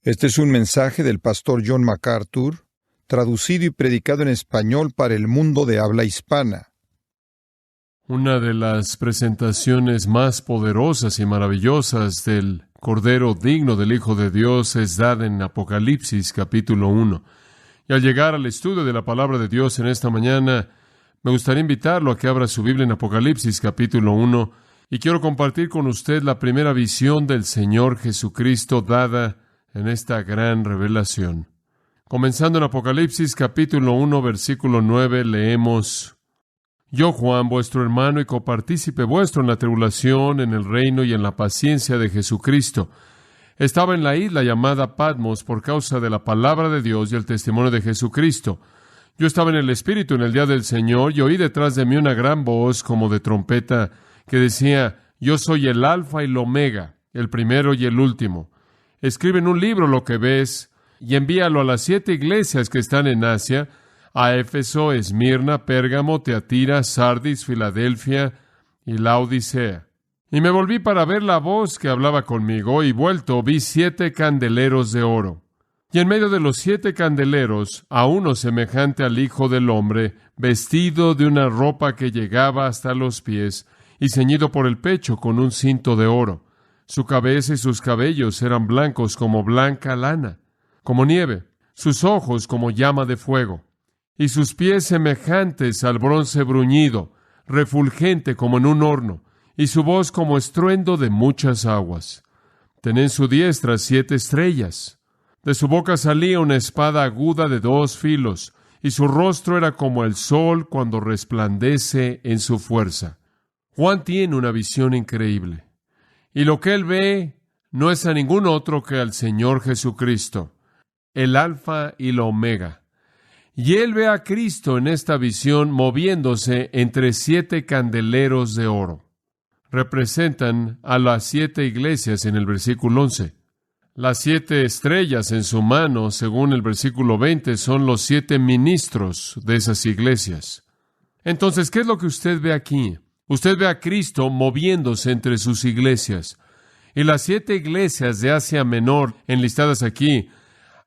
Este es un mensaje del pastor John MacArthur, traducido y predicado en español para el mundo de habla hispana. Una de las presentaciones más poderosas y maravillosas del Cordero digno del Hijo de Dios es dada en Apocalipsis capítulo 1. Y al llegar al estudio de la palabra de Dios en esta mañana, me gustaría invitarlo a que abra su Biblia en Apocalipsis capítulo 1 y quiero compartir con usted la primera visión del Señor Jesucristo dada en esta gran revelación. Comenzando en Apocalipsis capítulo 1, versículo 9, leemos: Yo, Juan, vuestro hermano y copartícipe vuestro en la tribulación, en el reino y en la paciencia de Jesucristo, estaba en la isla llamada Patmos por causa de la palabra de Dios y el testimonio de Jesucristo. Yo estaba en el Espíritu en el día del Señor y oí detrás de mí una gran voz como de trompeta que decía: Yo soy el Alfa y el Omega, el primero y el último. Escribe en un libro lo que ves y envíalo a las 7 iglesias que están en Asia, a Éfeso, Esmirna, Pérgamo, Teatira, Sardis, Filadelfia y Laodicea. Y me volví para ver la voz que hablaba conmigo, y vuelto vi 7 candeleros de oro. Y en medio de los 7 candeleros, a uno semejante al Hijo del Hombre, vestido de una ropa que llegaba hasta los pies, y ceñido por el pecho con un cinto de oro. Su cabeza y sus cabellos eran blancos como blanca lana, como nieve, sus ojos como llama de fuego, y sus pies semejantes al bronce bruñido, refulgente como en un horno, y su voz como estruendo de muchas aguas. Tenía en su diestra 7 estrellas. De su boca salía una espada aguda de 2 filos, y su rostro era como el sol cuando resplandece en su fuerza. Juan tiene una visión increíble, y lo que él ve no es a ningún otro que al Señor Jesucristo, el Alfa y la Omega. Y él ve a Cristo en esta visión moviéndose entre 7 candeleros de oro. Representan a las 7 iglesias en el versículo 11. Las 7 estrellas en su mano, según el versículo 20, son los 7 ministros de esas iglesias. Entonces, ¿qué es lo que usted ve aquí? Usted ve a Cristo moviéndose entre sus iglesias. Y las 7 iglesias de Asia Menor, enlistadas aquí,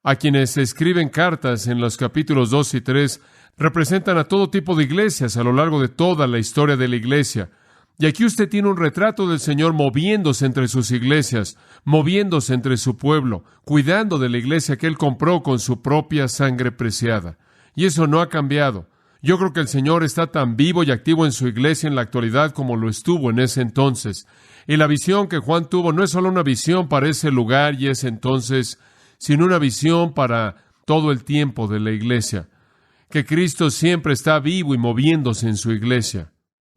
a quienes escriben cartas en los capítulos 2 y 3, representan a todo tipo de iglesias a lo largo de toda la historia de la iglesia. Y aquí usted tiene un retrato del Señor moviéndose entre sus iglesias, moviéndose entre su pueblo, cuidando de la iglesia que Él compró con su propia sangre preciada. Y eso no ha cambiado. Yo creo que el Señor está tan vivo y activo en su iglesia en la actualidad como lo estuvo en ese entonces. Y la visión que Juan tuvo no es solo una visión para ese lugar y ese entonces, sino una visión para todo el tiempo de la iglesia. Que Cristo siempre está vivo y moviéndose en su iglesia.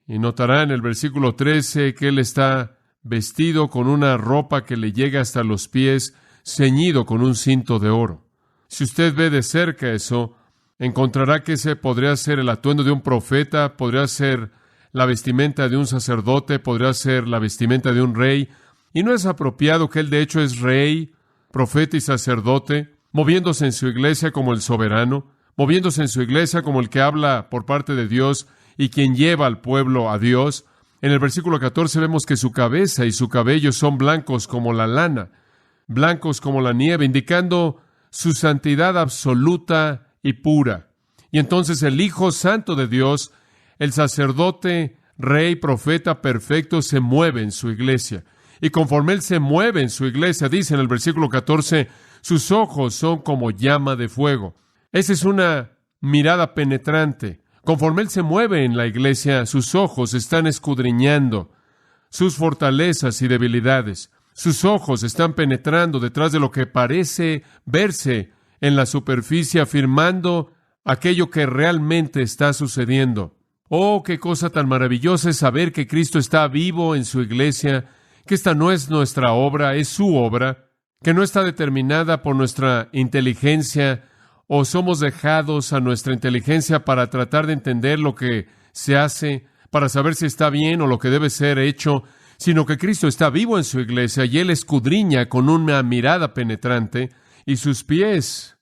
Y notará en el versículo 13 que Él está vestido con una ropa que le llega hasta los pies, ceñido con un cinto de oro. Si usted ve de cerca eso, encontrará que ese podría ser el atuendo de un profeta, podría ser la vestimenta de un sacerdote, podría ser la vestimenta de un rey. Y no es apropiado que Él de hecho es rey, profeta y sacerdote, moviéndose en su iglesia como el soberano, moviéndose en su iglesia como el que habla por parte de Dios y quien lleva al pueblo a Dios. En el versículo 14 vemos que su cabeza y su cabello son blancos como la lana, blancos como la nieve, indicando su santidad absoluta y pura. Y entonces el Hijo Santo de Dios, el sacerdote, rey, profeta perfecto, se mueve en su iglesia. Y conforme Él se mueve en su iglesia, dice en el versículo 14, sus ojos son como llama de fuego. Esa es una mirada penetrante. Conforme Él se mueve en la iglesia, sus ojos están escudriñando sus fortalezas y debilidades. Sus ojos están penetrando detrás de lo que parece verse en la superficie, afirmando aquello que realmente está sucediendo. Oh, qué cosa tan maravillosa es saber que Cristo está vivo en su iglesia, que esta no es nuestra obra, es su obra, que no está determinada por nuestra inteligencia, o somos dejados a nuestra inteligencia para tratar de entender lo que se hace, para saber si está bien o lo que debe ser hecho, sino que Cristo está vivo en su iglesia y Él escudriña con una mirada penetrante, y sus pies,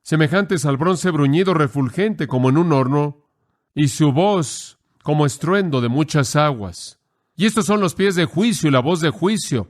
semejantes al bronce bruñido refulgente como en un horno, y su voz como estruendo de muchas aguas. Y estos son los pies de juicio y la voz de juicio.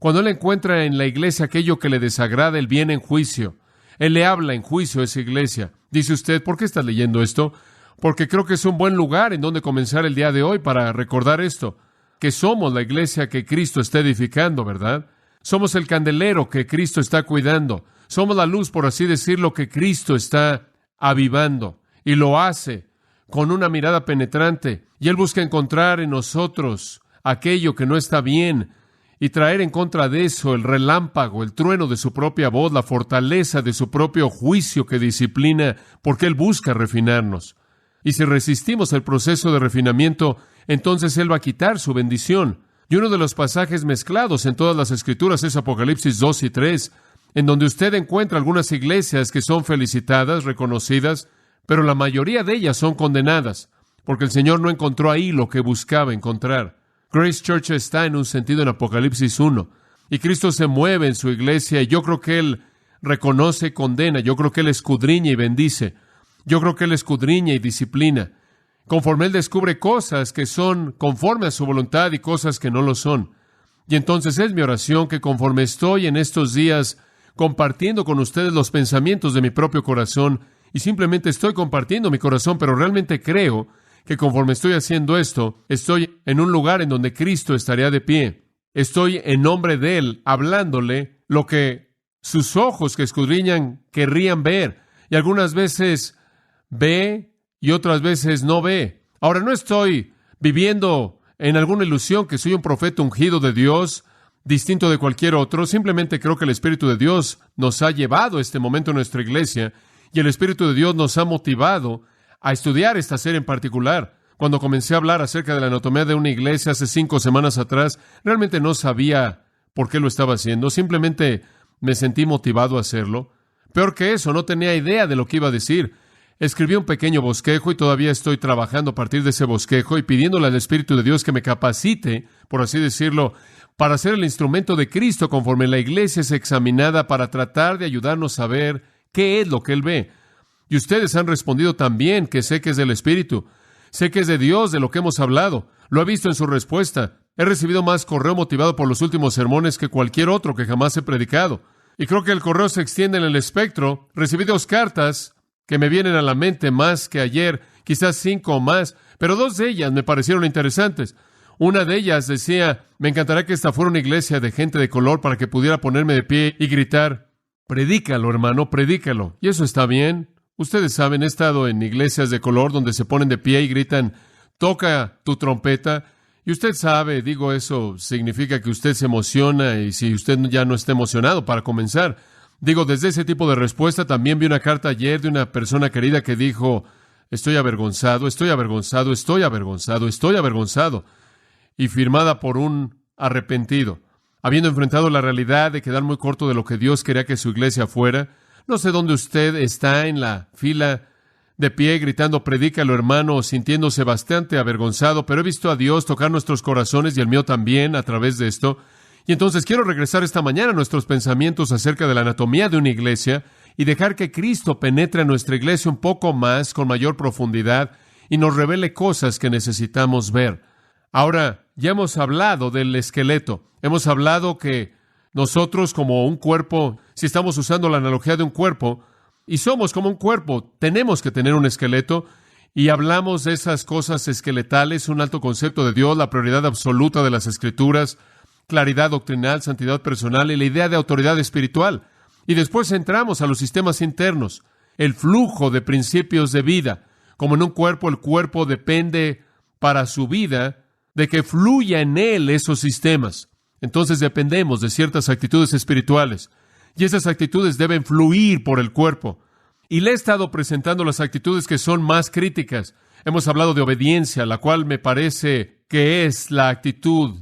Cuando Él encuentra en la iglesia aquello que le desagrada, Él viene en juicio. Él le habla en juicio a esa iglesia. Dice usted, ¿por qué está leyendo esto? Porque creo que es un buen lugar en donde comenzar el día de hoy para recordar esto, que somos la iglesia que Cristo está edificando, ¿verdad? Somos el candelero que Cristo está cuidando. Somos la luz, por así decirlo, que Cristo está avivando. Y lo hace con una mirada penetrante. Y Él busca encontrar en nosotros aquello que no está bien y traer en contra de eso el relámpago, el trueno de su propia voz, la fortaleza de su propio juicio que disciplina, porque Él busca refinarnos. Y si resistimos el proceso de refinamiento, entonces Él va a quitar su bendición. Y uno de los pasajes mezclados en todas las Escrituras es Apocalipsis 2 y 3, en donde usted encuentra algunas iglesias que son felicitadas, reconocidas, pero la mayoría de ellas son condenadas, porque el Señor no encontró ahí lo que buscaba encontrar. Grace Church está en un sentido en Apocalipsis 1, y Cristo se mueve en su iglesia, y yo creo que Él reconoce y condena, yo creo que Él escudriña y bendice, yo creo que Él escudriña y disciplina, conforme Él descubre cosas que son conforme a su voluntad y cosas que no lo son. Y entonces es mi oración que conforme estoy en estos días compartiendo con ustedes los pensamientos de mi propio corazón, y simplemente estoy compartiendo mi corazón, pero realmente creo que conforme estoy haciendo esto, estoy en un lugar en donde Cristo estaría de pie. Estoy en nombre de Él, hablándole lo que sus ojos que escudriñan querrían ver. Y algunas veces ve y otras veces no ve. Ahora, no estoy viviendo en alguna ilusión que soy un profeta ungido de Dios, distinto de cualquier otro. Simplemente creo que el Espíritu de Dios nos ha llevado a este momento en nuestra iglesia, y el Espíritu de Dios nos ha motivado a estudiar esta serie en particular. Cuando comencé a hablar acerca de la anatomía de una iglesia hace 5 semanas atrás, realmente no sabía por qué lo estaba haciendo. Simplemente me sentí motivado a hacerlo. Peor que eso, no tenía idea de lo que iba a decir. Escribí un pequeño bosquejo y todavía estoy trabajando a partir de ese bosquejo y pidiéndole al Espíritu de Dios que me capacite, por así decirlo, para ser el instrumento de Cristo conforme la iglesia es examinada, para tratar de ayudarnos a ver qué es lo que Él ve. Y ustedes han respondido también que sé que es del Espíritu. Sé que es de Dios, de lo que hemos hablado. Lo he visto en su respuesta. He recibido más correo motivado por los últimos sermones que cualquier otro que jamás he predicado. Y creo que el correo se extiende en el espectro. Recibí 2 cartas que me vienen a la mente más que ayer, quizás 5 o más, pero 2 de ellas me parecieron interesantes. Una de ellas decía, me encantaría que esta fuera una iglesia de gente de color para que pudiera ponerme de pie y gritar, predícalo, hermano, predícalo. Y eso está bien. Ustedes saben, he estado en iglesias de color donde se ponen de pie y gritan, toca tu trompeta. Y usted sabe, digo, eso significa que usted se emociona, y si usted ya no está emocionado, para comenzar. Digo, desde ese tipo de respuesta también vi una carta ayer de una persona querida que dijo, estoy avergonzado, estoy avergonzado, estoy avergonzado, estoy avergonzado. Y firmada por un arrepentido, habiendo enfrentado la realidad de quedar muy corto de lo que Dios quería que su iglesia fuera. No sé dónde usted está en la fila de pie gritando, predícalo, hermano, sintiéndose bastante avergonzado, pero he visto a Dios tocar nuestros corazones y el mío también a través de esto. Y entonces quiero regresar esta mañana a nuestros pensamientos acerca de la anatomía de una iglesia y dejar que Cristo penetre a nuestra iglesia un poco más, con mayor profundidad, y nos revele cosas que necesitamos ver. Ahora, ya hemos hablado del esqueleto. Hemos hablado que nosotros, como un cuerpo, si estamos usando la analogía de un cuerpo, y somos como un cuerpo, tenemos que tener un esqueleto, y hablamos de esas cosas esqueletales, un alto concepto de Dios, la prioridad absoluta de las Escrituras, claridad doctrinal, santidad personal y la idea de autoridad espiritual. Y después entramos a los sistemas internos, el flujo de principios de vida. Como en un cuerpo, el cuerpo depende para su vida de que fluya en él esos sistemas. Entonces dependemos de ciertas actitudes espirituales, y esas actitudes deben fluir por el cuerpo. Y le he estado presentando las actitudes que son más críticas. Hemos hablado de obediencia, la cual me parece que es la actitud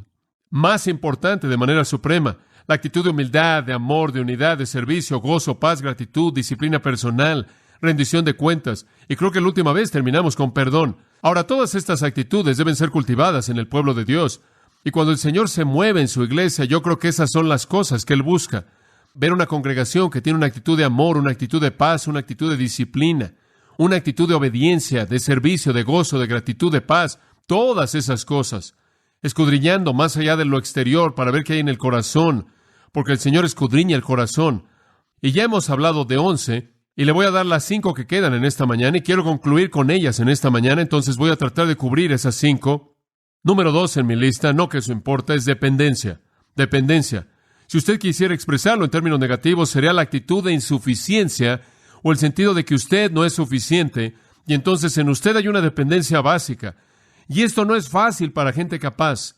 más importante de manera suprema. La actitud de humildad, de amor, de unidad, de servicio, gozo, paz, gratitud, disciplina personal, rendición de cuentas. Y creo que la última vez terminamos con perdón. Ahora, todas estas actitudes deben ser cultivadas en el pueblo de Dios. Y cuando el Señor se mueve en su iglesia, yo creo que esas son las cosas que Él busca. Ver una congregación que tiene una actitud de amor, una actitud de paz, una actitud de disciplina, una actitud de obediencia, de servicio, de gozo, de gratitud, de paz. Todas esas cosas. escudriñando más allá de lo exterior para ver qué hay en el corazón, porque el Señor escudriña el corazón. Y ya hemos hablado de 11, y le voy a dar las 5 que quedan en esta mañana, y quiero concluir con ellas en esta mañana, entonces voy a tratar de cubrir esas 5. Número 2 en mi lista, no que eso importa, es dependencia. Dependencia. Si usted quisiera expresarlo en términos negativos, sería la actitud de insuficiencia o el sentido de que usted no es suficiente, y entonces en usted hay una dependencia básica. Y esto no es fácil para gente capaz.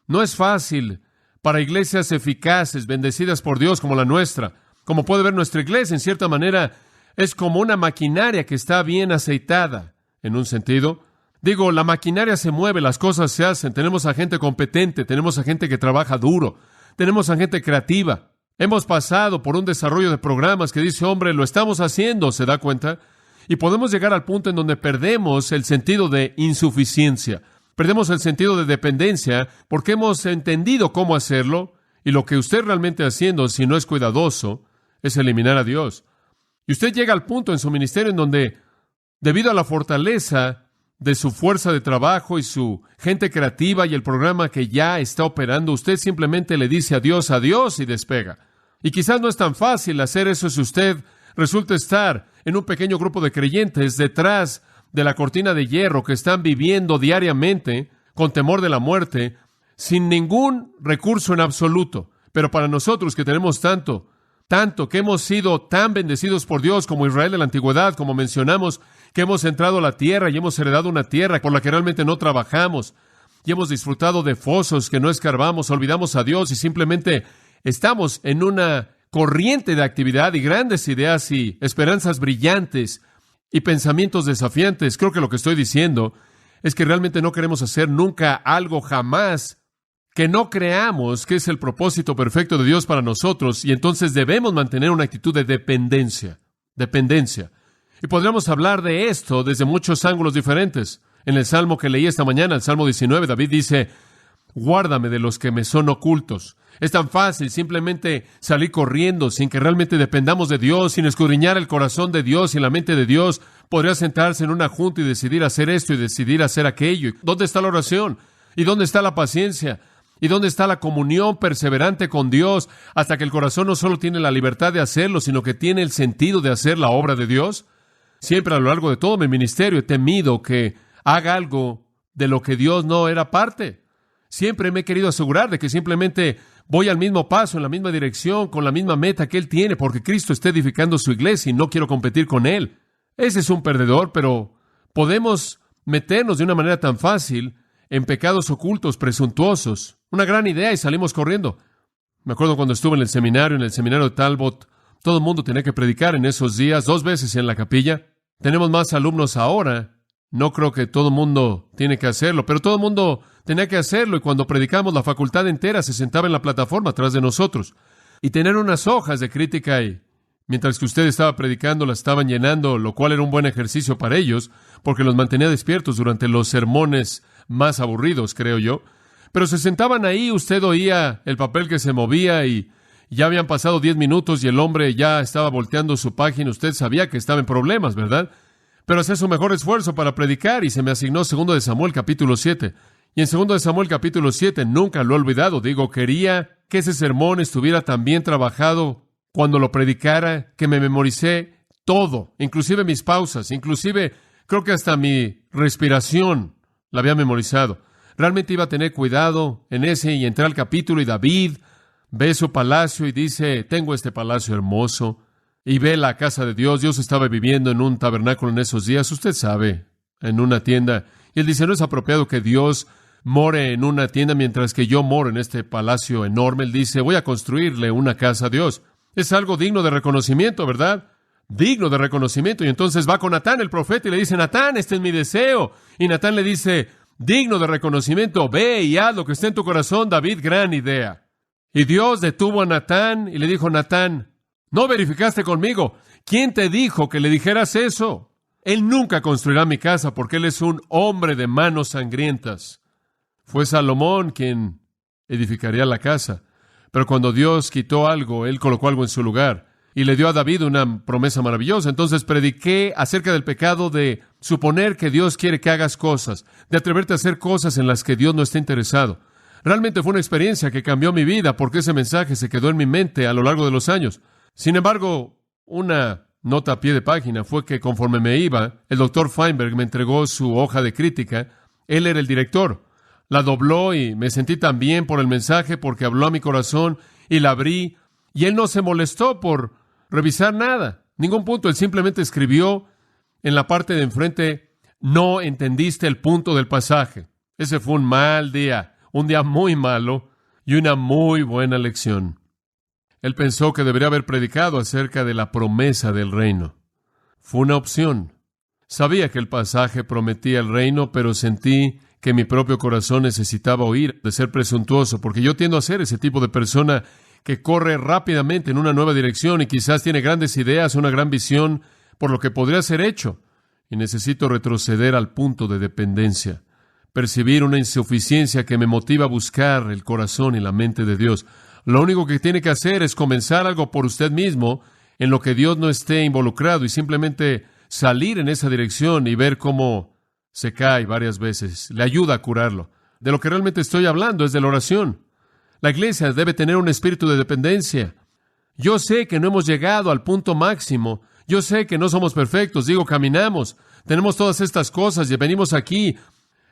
No es fácil para iglesias eficaces, bendecidas por Dios como la nuestra. Como puede ver, nuestra iglesia, en cierta manera, es como una maquinaria que está bien aceitada, en un sentido. Digo, la maquinaria se mueve, las cosas se hacen. Tenemos a gente competente, tenemos a gente que trabaja duro, tenemos a gente creativa. Hemos pasado por un desarrollo de programas que dice, hombre, lo estamos haciendo, ¿se da cuenta? Y podemos llegar al punto en donde perdemos el sentido de insuficiencia. Perdemos el sentido de dependencia porque hemos entendido cómo hacerlo, y lo que usted realmente haciendo, si no es cuidadoso, es eliminar a Dios. Y usted llega al punto en su ministerio en donde, debido a la fortaleza de su fuerza de trabajo y su gente creativa y el programa que ya está operando, usted simplemente le dice adiós y despega. Y quizás no es tan fácil hacer eso si usted resulta estar en un pequeño grupo de creyentes detrás de la cortina de hierro que están viviendo diariamente con temor de la muerte, sin ningún recurso en absoluto. Pero para nosotros que tenemos tanto, que hemos sido tan bendecidos por Dios como Israel de la antigüedad, como mencionamos, que hemos entrado a la tierra y hemos heredado una tierra por la que realmente no trabajamos, y hemos disfrutado de fosos que no escarbamos, olvidamos a Dios y simplemente estamos en una corriente de actividad y grandes ideas y esperanzas brillantes y pensamientos desafiantes. Creo que lo que estoy diciendo es que realmente no queremos hacer nunca algo jamás que no creamos que es el propósito perfecto de Dios para nosotros, y entonces debemos mantener una actitud de dependencia. Dependencia. Y podríamos hablar de esto desde muchos ángulos diferentes. En el Salmo que leí esta mañana, el Salmo 19, David dice, guárdame de los que me son ocultos. Es tan fácil simplemente salir corriendo sin que realmente dependamos de Dios, sin escudriñar el corazón de Dios y la mente de Dios. Podría sentarse en una junta y decidir hacer esto y decidir hacer aquello. ¿Dónde está la oración? ¿Y dónde está la paciencia? ¿Y dónde está la comunión perseverante con Dios hasta que el corazón no solo tiene la libertad de hacerlo, sino que tiene el sentido de hacer la obra de Dios? Siempre a lo largo de todo mi ministerio he temido que haga algo de lo que Dios no era parte. Siempre me he querido asegurar de que simplemente voy al mismo paso, en la misma dirección, con la misma meta que Él tiene, porque Cristo está edificando su iglesia y no quiero competir con Él. Ese es un perdedor, pero podemos meternos de una manera tan fácil en pecados ocultos, presuntuosos. Una gran idea y salimos corriendo. Me acuerdo cuando estuve en el seminario de Talbot, todo el mundo tenía que predicar en esos días 2 veces en la capilla. Tenemos más alumnos ahora. No creo que todo el mundo tiene que hacerlo, pero todo el mundo tenía que hacerlo, y cuando predicamos la facultad entera se sentaba en la plataforma atrás de nosotros. Y tener unas hojas de crítica y mientras que usted estaba predicando las estaban llenando, lo cual era un buen ejercicio para ellos, porque los mantenía despiertos durante los sermones más aburridos, creo yo. Pero se sentaban ahí, usted oía el papel que se movía y ya habían pasado 10 minutos y el hombre ya estaba volteando su página. Usted sabía que estaba en problemas, ¿verdad? Pero hacía su mejor esfuerzo para predicar y se me asignó 2 de Samuel capítulo 7. Y en 2 de Samuel capítulo 7, nunca lo he olvidado, quería que ese sermón estuviera tan bien trabajado cuando lo predicara, que me memoricé todo, inclusive mis pausas, inclusive creo que hasta mi respiración la había memorizado. Realmente iba a tener cuidado en ese, y entré al capítulo y David ve su palacio y dice, tengo este palacio hermoso, y ve la casa de Dios. Dios estaba viviendo en un tabernáculo en esos días, usted sabe, en una tienda. Y él dice, no es apropiado que Dios more en una tienda mientras que yo moro en este palacio enorme. Él dice, voy a construirle una casa a Dios. Es algo digno de reconocimiento, ¿verdad? Digno de reconocimiento. Y entonces va con Natán, el profeta, y le dice, Natán, este es mi deseo. Y Natán le dice, digno de reconocimiento, ve y haz lo que esté en tu corazón, David, gran idea. Y Dios detuvo a Natán y le dijo, Natán, ¿no verificaste conmigo? ¿Quién te dijo que le dijeras eso? Él nunca construirá mi casa porque él es un hombre de manos sangrientas. Fue Salomón quien edificaría la casa. Pero cuando Dios quitó algo, él colocó algo en su lugar. y le dio a David una promesa maravillosa. Entonces prediqué acerca del pecado de suponer que Dios quiere que hagas cosas, de atreverte a hacer cosas en las que Dios no está interesado. Realmente fue una experiencia que cambió mi vida porque ese mensaje se quedó en mi mente a lo largo de los años. Sin embargo, una nota a pie de página fue que conforme me iba, el Dr. Feinberg me entregó su hoja de crítica. Él era el director. La dobló y me sentí tan bien por el mensaje porque habló a mi corazón y la abrí. Y él no se molestó por revisar nada, ningún punto. Él simplemente escribió en la parte de enfrente: no entendiste el punto del pasaje. Ese fue un mal día, un día muy malo y una muy buena lección. Él pensó que debería haber predicado acerca de la promesa del reino. Fue una opción. Sabía que el pasaje prometía el reino, pero sentí que mi propio corazón necesitaba oír de ser presuntuoso, porque yo tiendo a ser ese tipo de persona que corre rápidamente en una nueva dirección y quizás tiene grandes ideas, una gran visión por lo que podría ser hecho, y necesito retroceder al punto de dependencia, percibir una insuficiencia que me motiva a buscar el corazón y la mente de Dios. Lo único que tiene que hacer es comenzar algo por usted mismo en lo que Dios no esté involucrado y simplemente salir en esa dirección y ver cómo se cae varias veces. Le ayuda a curarlo. De lo que realmente estoy hablando es de la oración. La iglesia debe tener un espíritu de dependencia. Yo sé que no hemos llegado al punto máximo. Yo sé que no somos perfectos. Caminamos. Tenemos todas estas cosas y venimos aquí.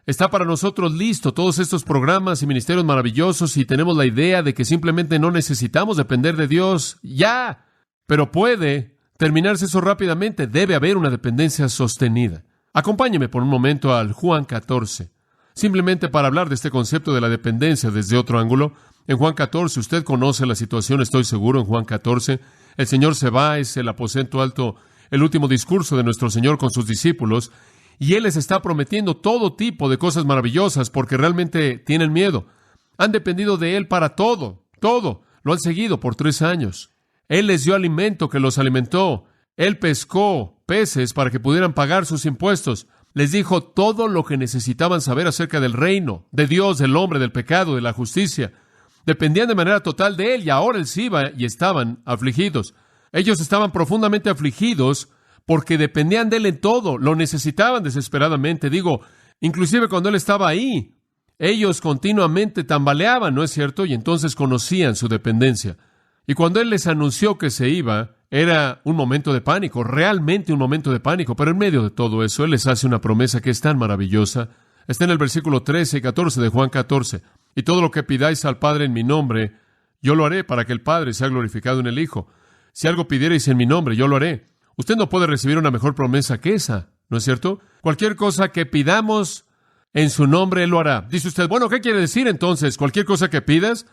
Está para nosotros listo todos estos programas y ministerios maravillosos y tenemos la idea de que simplemente no necesitamos depender de Dios. ¡Ya! Pero puede terminarse eso rápidamente. Debe haber una dependencia sostenida. Acompáñeme por un momento al Juan 14. Simplemente para hablar de este concepto de la dependencia desde otro ángulo. En Juan 14, usted conoce la situación, estoy seguro. En Juan 14, el Señor se va, es el aposento alto, el último discurso de nuestro Señor con sus discípulos. Y Él les está prometiendo todo tipo de cosas maravillosas porque realmente tienen miedo. Han dependido de Él para todo. Lo han seguido por 3 años. Él les dio alimento que los alimentó. Él pescó peces para que pudieran pagar sus impuestos. Les dijo todo lo que necesitaban saber acerca del reino, de Dios, del hombre, del pecado, de la justicia. Dependían de manera total de Él y ahora Él se iba y estaban afligidos. Ellos estaban profundamente afligidos porque dependían de Él en todo, lo necesitaban desesperadamente. Inclusive cuando Él estaba ahí, ellos continuamente tambaleaban, ¿no es cierto? Y entonces conocían su dependencia. Y cuando Él les anunció que se iba, era un momento de pánico, realmente un momento de pánico. Pero en medio de todo eso, Él les hace una promesa que es tan maravillosa. Está en el versículo 13 y 14 de Juan 14. Y todo lo que pidáis al Padre en mi nombre, yo lo haré para que el Padre sea glorificado en el Hijo. Si algo pidierais en mi nombre, yo lo haré. Usted no puede recibir una mejor promesa que esa, ¿no es cierto? Cualquier cosa que pidamos en su nombre, Él lo hará. Dice usted, bueno, ¿qué quiere decir entonces? ¿Cualquier cosa que pidas?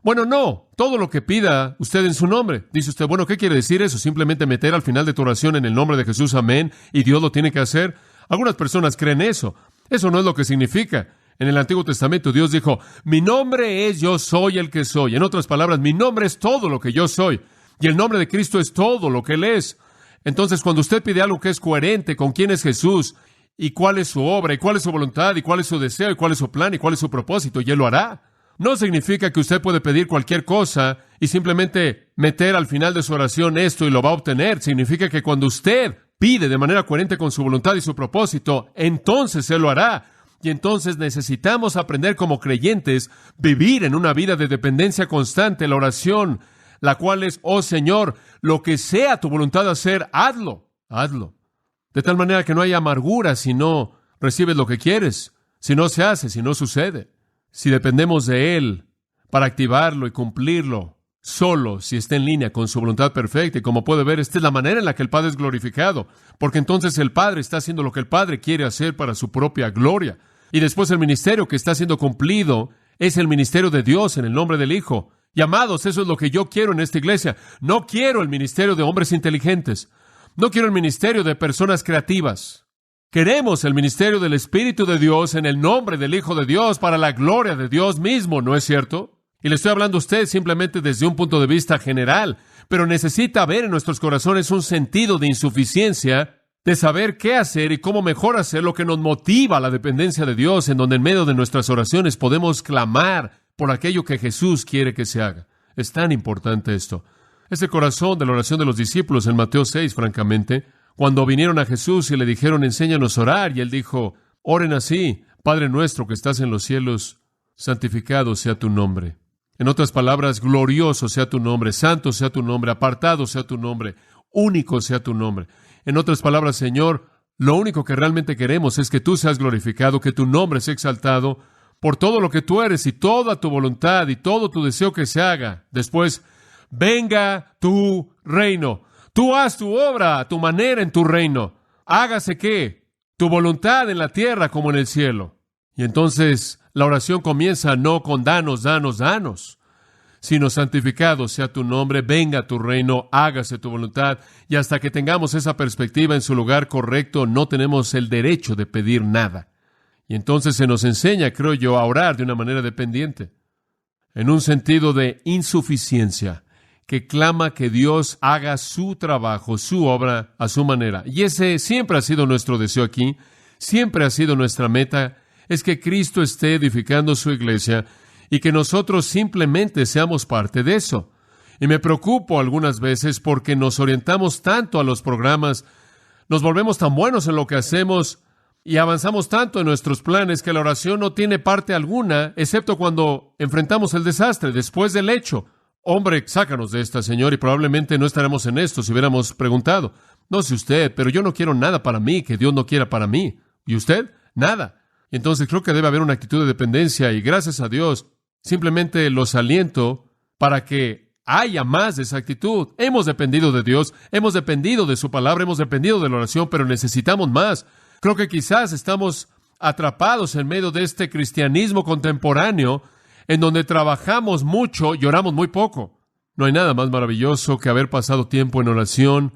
Bueno, no, todo lo que pida usted en su nombre. Dice usted, bueno, ¿qué quiere decir eso? Simplemente meter al final de tu oración en el nombre de Jesús, amén, y Dios lo tiene que hacer. Algunas personas creen eso. Eso no es lo que significa. En el Antiguo Testamento Dios dijo, mi nombre es yo soy el que soy. En otras palabras, mi nombre es todo lo que yo soy. Y el nombre de Cristo es todo lo que Él es. Entonces, cuando usted pide algo que es coherente con quién es Jesús, y cuál es su obra, y cuál es su voluntad, y cuál es su deseo, y cuál es su plan, y cuál es su propósito, y Él lo hará. No significa que usted puede pedir cualquier cosa y simplemente meter al final de su oración esto y lo va a obtener. Significa que cuando usted pide de manera coherente con su voluntad y su propósito, entonces Él lo hará. Y entonces necesitamos aprender como creyentes, vivir en una vida de dependencia constante, la oración, la cual es, oh Señor, lo que sea tu voluntad hacer, hazlo. De tal manera que no haya amargura si no recibes lo que quieres, si no se hace, si no sucede. Si dependemos de Él para activarlo y cumplirlo, solo si está en línea con su voluntad perfecta. Y como puede ver, esta es la manera en la que el Padre es glorificado, porque entonces el Padre está haciendo lo que el Padre quiere hacer para su propia gloria. Y después el ministerio que está siendo cumplido es el ministerio de Dios en el nombre del Hijo. Y amados, eso es lo que yo quiero en esta iglesia. No quiero el ministerio de hombres inteligentes. No quiero el ministerio de personas creativas. Queremos el ministerio del Espíritu de Dios en el nombre del Hijo de Dios para la gloria de Dios mismo, ¿no es cierto? Y le estoy hablando a usted simplemente desde un punto de vista general, pero necesita haber en nuestros corazones un sentido de insuficiencia, de saber qué hacer y cómo mejor hacer, lo que nos motiva a la dependencia de Dios, en donde en medio de nuestras oraciones podemos clamar por aquello que Jesús quiere que se haga. Es tan importante esto. Es el corazón de la oración de los discípulos en Mateo 6, francamente. Cuando vinieron a Jesús y le dijeron, enséñanos a orar, y Él dijo, oren así, Padre nuestro que estás en los cielos, santificado sea tu nombre. En otras palabras, glorioso sea tu nombre, santo sea tu nombre, apartado sea tu nombre, único sea tu nombre. En otras palabras, Señor, lo único que realmente queremos es que tú seas glorificado, que tu nombre sea exaltado por todo lo que tú eres y toda tu voluntad y todo tu deseo que se haga. Después, venga tu reino. Tú haz tu obra a tu manera en tu reino. Hágase ¿qué? Tu voluntad en la tierra como en el cielo. Y entonces la oración comienza no con danos, danos, danos, sino santificado sea tu nombre, venga tu reino, hágase tu voluntad. Y hasta que tengamos esa perspectiva en su lugar correcto, no tenemos el derecho de pedir nada. Y entonces se nos enseña, creo yo, a orar de una manera dependiente, en un sentido de insuficiencia, que clama que Dios haga su trabajo, su obra, a su manera. Y ese siempre ha sido nuestro deseo aquí, siempre ha sido nuestra meta, es que Cristo esté edificando su iglesia y que nosotros simplemente seamos parte de eso. Y me preocupo algunas veces porque nos orientamos tanto a los programas, nos volvemos tan buenos en lo que hacemos y avanzamos tanto en nuestros planes que la oración no tiene parte alguna, excepto cuando enfrentamos el desastre, después del hecho. Hombre, sácanos de esta, Señor, y probablemente no estaremos en esto si hubiéramos preguntado. No sé usted, pero yo no quiero nada para mí que Dios no quiera para mí. ¿Y usted? Nada. Y entonces creo que debe haber una actitud de dependencia y gracias a Dios, simplemente los aliento para que haya más de esa actitud. Hemos dependido de Dios, hemos dependido de su palabra, hemos dependido de la oración, pero necesitamos más. Creo que quizás estamos atrapados en medio de este cristianismo contemporáneo en donde trabajamos mucho y oramos muy poco. No hay nada más maravilloso que haber pasado tiempo en oración,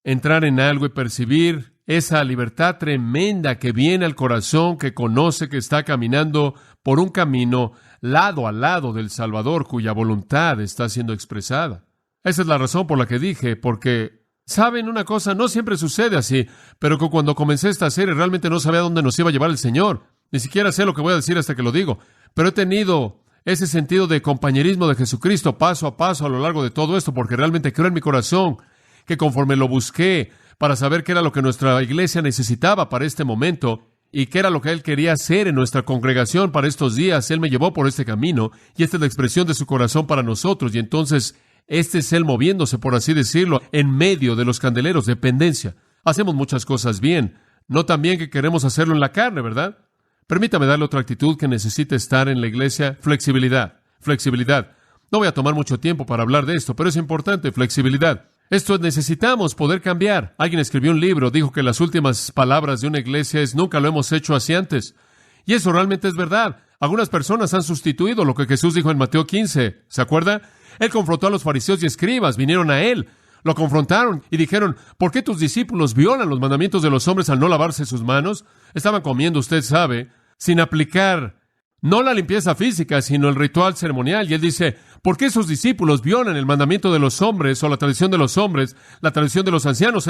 entrar en algo y percibir esa libertad tremenda que viene al corazón, que conoce que está caminando por un camino lado a lado del Salvador, cuya voluntad está siendo expresada. Esa es la razón por la que dije, porque, ¿saben una cosa? No siempre sucede así, pero que cuando comencé esta serie realmente no sabía dónde nos iba a llevar el Señor. Ni siquiera sé lo que voy a decir hasta que lo digo. Pero he tenido ese sentido de compañerismo de Jesucristo paso a paso a lo largo de todo esto, porque realmente creo en mi corazón que conforme lo busqué para saber qué era lo que nuestra iglesia necesitaba para este momento y qué era lo que Él quería hacer en nuestra congregación para estos días, Él me llevó por este camino y esta es la expresión de su corazón para nosotros. Y entonces este es Él moviéndose, por así decirlo, en medio de los candeleros, dependencia. Hacemos muchas cosas bien, no tan bien que queremos hacerlo en la carne, ¿verdad? Permítame darle otra actitud que necesita estar en la iglesia: flexibilidad. Flexibilidad. No voy a tomar mucho tiempo para hablar de esto, pero es importante, flexibilidad. Esto es, necesitamos poder cambiar. Alguien escribió un libro, dijo que las últimas palabras de una iglesia es nunca lo hemos hecho así antes. Y eso realmente es verdad. Algunas personas han sustituido lo que Jesús dijo en Mateo 15. ¿Se acuerda? Él confrontó a los fariseos y escribas, vinieron a Él, lo confrontaron y dijeron, ¿por qué tus discípulos violan los mandamientos de los hombres al no lavarse sus manos? Estaban comiendo, usted sabe, sin aplicar no la limpieza física, sino el ritual ceremonial. Y Él dice, ¿por qué sus discípulos violan el mandamiento de los hombres o la tradición de los hombres, la tradición de los ancianos?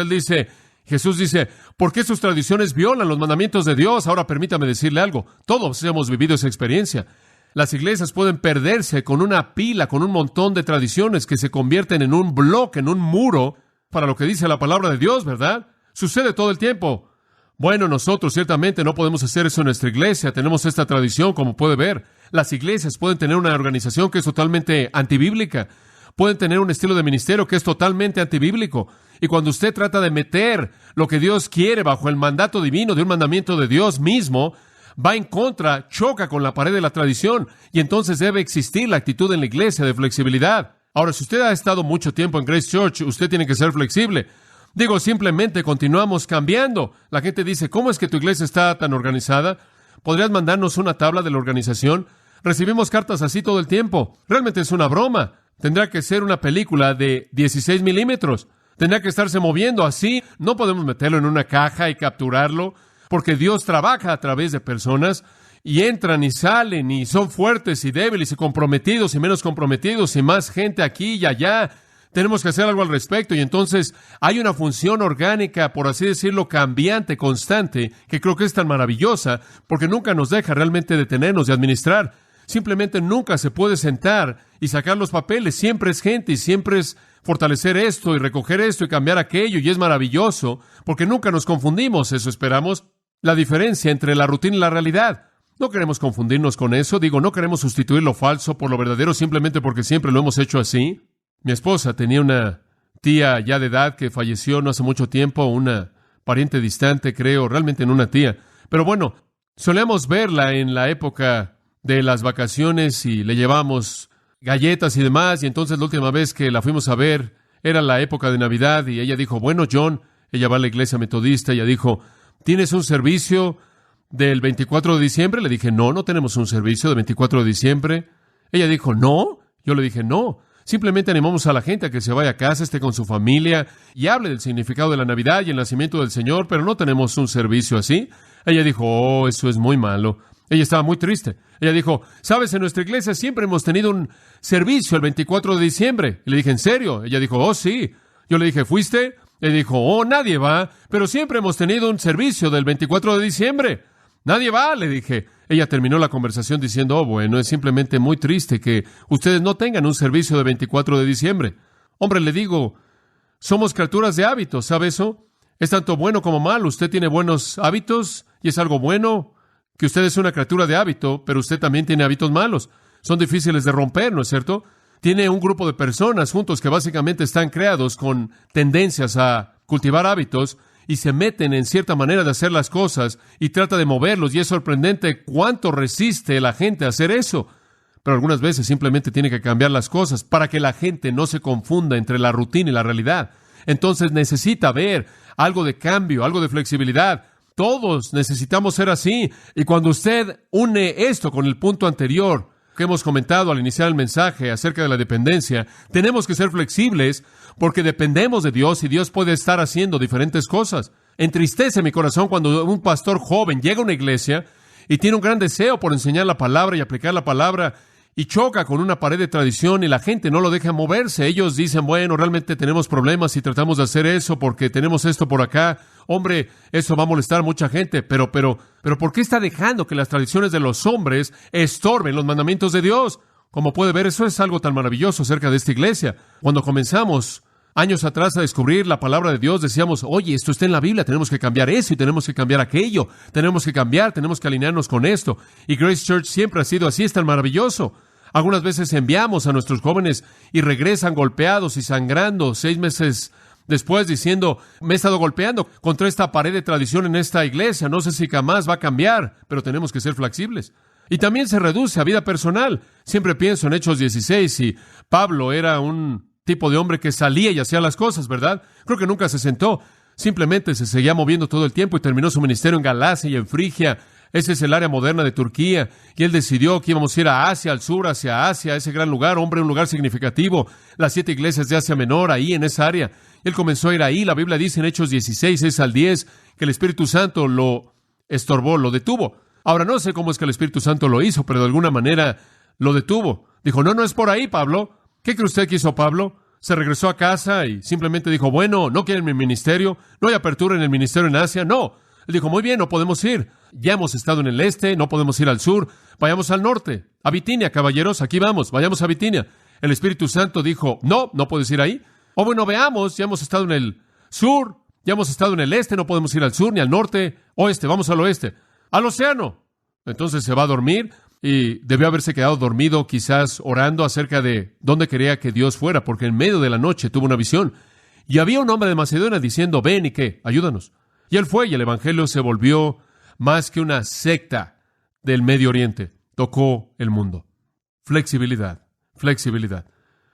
Jesús dice, ¿por qué sus tradiciones violan los mandamientos de Dios? Ahora permítame decirle algo. Todos hemos vivido esa experiencia. Las iglesias pueden perderse con una pila, con un montón de tradiciones que se convierten en un bloque, en un muro, para lo que dice la palabra de Dios, ¿verdad? Sucede todo el tiempo. Bueno, nosotros ciertamente no podemos hacer eso en nuestra iglesia. Tenemos esta tradición, como puede ver. Las iglesias pueden tener una organización que es totalmente antibíblica. Pueden tener un estilo de ministerio que es totalmente antibíblico. Y cuando usted trata de meter lo que Dios quiere bajo el mandato divino de un mandamiento de Dios mismo, va en contra, choca con la pared de la tradición. Y entonces debe existir la actitud en la iglesia de flexibilidad. Ahora, si usted ha estado mucho tiempo en Grace Church, usted tiene que ser flexible. Digo, simplemente continuamos cambiando. La gente dice, ¿cómo es que tu iglesia está tan organizada? ¿Podrías mandarnos una tabla de la organización? Recibimos cartas así todo el tiempo. Realmente es una broma. Tendrá que ser una película de 16 milímetros. Tendrá que estarse moviendo así. No podemos meterlo en una caja y capturarlo, porque Dios trabaja a través de personas y entran y salen y son fuertes y débiles y comprometidos y menos comprometidos y más gente aquí y allá. Tenemos que hacer algo al respecto y entonces hay una función orgánica, por así decirlo, cambiante, constante, que creo que es tan maravillosa porque nunca nos deja realmente detenernos y administrar. Simplemente nunca se puede sentar y sacar los papeles. Siempre es gente y siempre es fortalecer esto y recoger esto y cambiar aquello, y es maravilloso, porque nunca nos confundimos, eso esperamos, la diferencia entre la rutina y la realidad. No queremos confundirnos con eso, no queremos sustituir lo falso por lo verdadero simplemente porque siempre lo hemos hecho así. Mi esposa tenía una tía ya de edad que falleció no hace mucho tiempo, una pariente distante, creo, realmente no una tía. Pero bueno, solíamos verla en la época de las vacaciones y le llevamos galletas y demás, y entonces la última vez que la fuimos a ver era la época de Navidad, y ella dijo, bueno, John, ella va a la iglesia metodista, ella dijo, ¿tienes un servicio del 24 de diciembre? Le dije, no tenemos un servicio del 24 de diciembre. Ella dijo, ¿no? Yo le dije, no. Simplemente animamos a la gente a que se vaya a casa, esté con su familia y hable del significado de la Navidad y el nacimiento del Señor, pero no tenemos un servicio así. Ella dijo, oh, eso es muy malo. Ella estaba muy triste. Ella dijo, ¿sabes? En nuestra iglesia siempre hemos tenido un servicio el 24 de diciembre. Y le dije, ¿en serio? Ella dijo, oh, sí. Yo le dije, ¿fuiste? Ella dijo, oh, nadie va, pero siempre hemos tenido un servicio del 24 de diciembre. Nadie va, le dije. Ella terminó la conversación diciendo, oh, bueno, es simplemente muy triste que ustedes no tengan un servicio de 24 de diciembre. Hombre, le digo, somos criaturas de hábitos, ¿sabe eso? Es tanto bueno como malo. Usted tiene buenos hábitos y es algo bueno que usted es una criatura de hábito, pero usted también tiene hábitos malos. Son difíciles de romper, ¿no es cierto? Tiene un grupo de personas juntos que básicamente están creados con tendencias a cultivar hábitos y se meten en cierta manera de hacer las cosas y trata de moverlos, y es sorprendente cuánto resiste la gente a hacer eso. Pero algunas veces simplemente tiene que cambiar las cosas para que la gente no se confunda entre la rutina y la realidad. Entonces necesita ver algo de cambio, algo de flexibilidad. Todos necesitamos ser así. Y cuando usted une esto con el punto anterior que hemos comentado al iniciar el mensaje acerca de la dependencia, tenemos que ser flexibles porque dependemos de Dios y Dios puede estar haciendo diferentes cosas. Entristece mi corazón cuando un pastor joven llega a una iglesia y tiene un gran deseo por enseñar la palabra y aplicar la palabra y choca con una pared de tradición y la gente no lo deja moverse. Ellos dicen, bueno, realmente tenemos problemas y tratamos de hacer eso porque tenemos esto por acá. Hombre, eso va a molestar a mucha gente, pero ¿por qué está dejando que las tradiciones de los hombres estorben los mandamientos de Dios? Como puede ver, eso es algo tan maravilloso acerca de esta iglesia. Cuando comenzamos años atrás a descubrir la palabra de Dios, decíamos, oye, esto está en la Biblia, tenemos que cambiar eso y tenemos que cambiar aquello, tenemos que alinearnos con esto. Y Grace Church siempre ha sido así, es tan maravilloso. Algunas veces enviamos a nuestros jóvenes y regresan golpeados y sangrando 6 meses después diciendo, me he estado golpeando contra esta pared de tradición en esta iglesia, no sé si jamás va a cambiar, pero tenemos que ser flexibles. Y también se reduce a vida personal. Siempre pienso en Hechos 16 y Pablo era un tipo de hombre que salía y hacía las cosas, ¿verdad? Creo que nunca se sentó, simplemente se seguía moviendo todo el tiempo y terminó su ministerio en Galacia y en Frigia. Ese es el área moderna de Turquía, y él decidió que íbamos a ir a Asia, al sur, hacia Asia, ese gran lugar, hombre, un lugar significativo, las 7 iglesias de Asia Menor, ahí en esa área. Él comenzó a ir ahí, la Biblia dice en Hechos 16, 6 al 10, que el Espíritu Santo lo estorbó, lo detuvo. Ahora, no sé cómo es que el Espíritu Santo lo hizo, pero de alguna manera lo detuvo. Dijo, no es por ahí, Pablo. ¿Qué cree usted que hizo Pablo? Se regresó a casa y simplemente dijo, bueno, ¿no quieren mi ministerio? ¿No hay apertura en el ministerio en Asia? No. Él dijo, muy bien, no podemos ir. Ya hemos estado en el este, no podemos ir al sur. Vayamos al norte. A Bitinia, caballeros, aquí vamos. Vayamos a Bitinia. El Espíritu Santo dijo, no puedes ir ahí. O bueno, veamos, ya hemos estado en el sur, ya hemos estado en el este, no podemos ir al sur ni al norte, oeste, vamos al oeste. Al océano. Entonces se va a dormir y debió haberse quedado dormido, quizás orando acerca de dónde quería que Dios fuera, porque en medio de la noche tuvo una visión. Y había un hombre de Macedonia diciendo, ven y qué, ayúdanos. Y él fue, y el evangelio se volvió más que una secta del Medio Oriente. Tocó el mundo. Flexibilidad.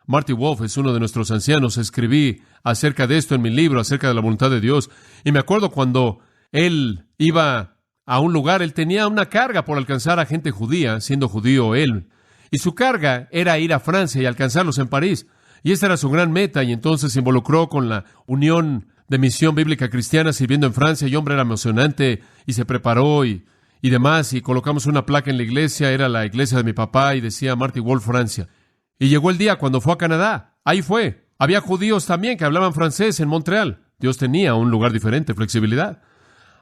Marty Wolf es uno de nuestros ancianos. Escribí acerca de esto en mi libro, acerca de la voluntad de Dios. Y me acuerdo cuando él iba a un lugar, él tenía una carga por alcanzar a gente judía, siendo judío él. Y su carga era ir a Francia y alcanzarlos en París. Y esa era su gran meta, y entonces se involucró con la Unión de Misión Bíblica Cristiana sirviendo en Francia, y hombre, era emocionante, y se preparó y demás, y colocamos una placa en la iglesia, era la iglesia de mi papá, y decía Marty Wolf, Francia. Y llegó el día cuando fue a Canadá, ahí fue. Había judíos también que hablaban francés en Montreal. Dios tenía un lugar diferente, flexibilidad.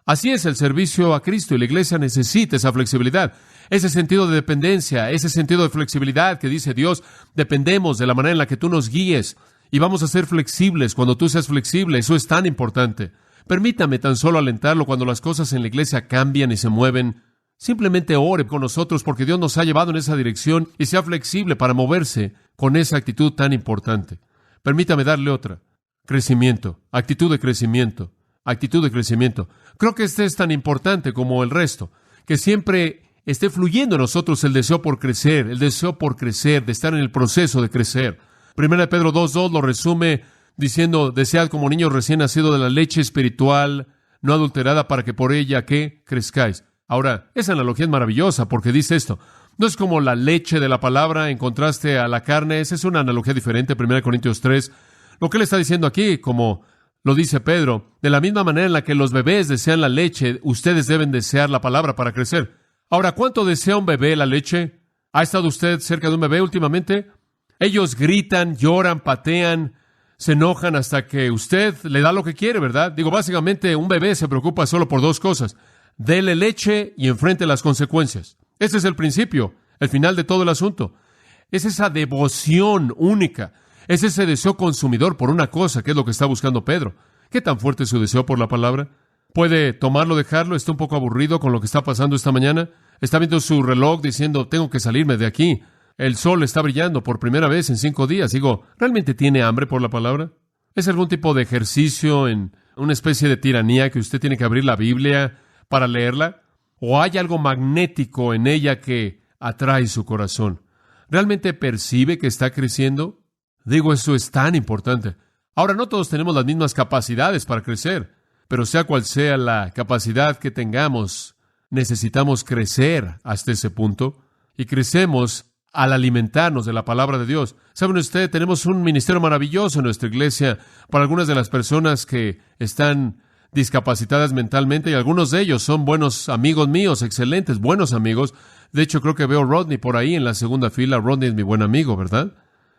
Así es el servicio a Cristo, y la iglesia necesita esa flexibilidad, ese sentido de dependencia, ese sentido de flexibilidad que dice Dios, dependemos de la manera en la que tú nos guíes. Y vamos a ser flexibles cuando tú seas flexible. Eso es tan importante. Permítame tan solo alentarlo cuando las cosas en la iglesia cambian y se mueven. Simplemente ore con nosotros porque Dios nos ha llevado en esa dirección y sea flexible para moverse con esa actitud tan importante. Permítame darle otra. Crecimiento, actitud de crecimiento, actitud de crecimiento. Creo que este es tan importante como el resto, que siempre esté fluyendo en nosotros el deseo por crecer, de estar en el proceso de crecer. Primera de Pedro 2:2 lo resume diciendo, desead como niños recién nacidos de la leche espiritual, no adulterada, para que por ella, ¿qué? Crezcáis. Ahora, esa analogía es maravillosa porque dice esto. No es como la leche de la palabra en contraste a la carne. Esa es una analogía diferente, 1 Corintios 3. Lo que él está diciendo aquí, como lo dice Pedro, de la misma manera en la que los bebés desean la leche, ustedes deben desear la palabra para crecer. Ahora, ¿cuánto desea un bebé la leche? ¿Ha estado usted cerca de un bebé últimamente? Ellos gritan, lloran, patean, se enojan hasta que usted le da lo que quiere, ¿verdad? Digo, básicamente un bebé se preocupa solo por dos cosas. Dele leche y enfrente las consecuencias. Ese es el principio, el final de todo el asunto. Es esa devoción única. Es ese deseo consumidor por una cosa, que es lo que está buscando Pedro. ¿Qué tan fuerte es su deseo por la palabra? ¿Puede tomarlo, dejarlo? ¿Está un poco aburrido con lo que está pasando esta mañana? ¿Está viendo su reloj diciendo, tengo que salirme de aquí? El sol está brillando por primera vez en 5 días. Digo, ¿realmente tiene hambre por la palabra? ¿Es algún tipo de ejercicio en una especie de tiranía que usted tiene que abrir la Biblia para leerla? ¿O hay algo magnético en ella que atrae su corazón? ¿Realmente percibe que está creciendo? Digo, eso es tan importante. Ahora, no todos tenemos las mismas capacidades para crecer, pero sea cual sea la capacidad que tengamos, necesitamos crecer hasta ese punto, y crecemos al alimentarnos de la palabra de Dios. ¿Saben ustedes? Tenemos un ministerio maravilloso en nuestra iglesia para algunas de las personas que están discapacitadas mentalmente, y algunos de ellos son buenos amigos míos, excelentes, buenos amigos. De hecho, creo que veo a Rodney por ahí en la segunda fila. Rodney es mi buen amigo, ¿verdad?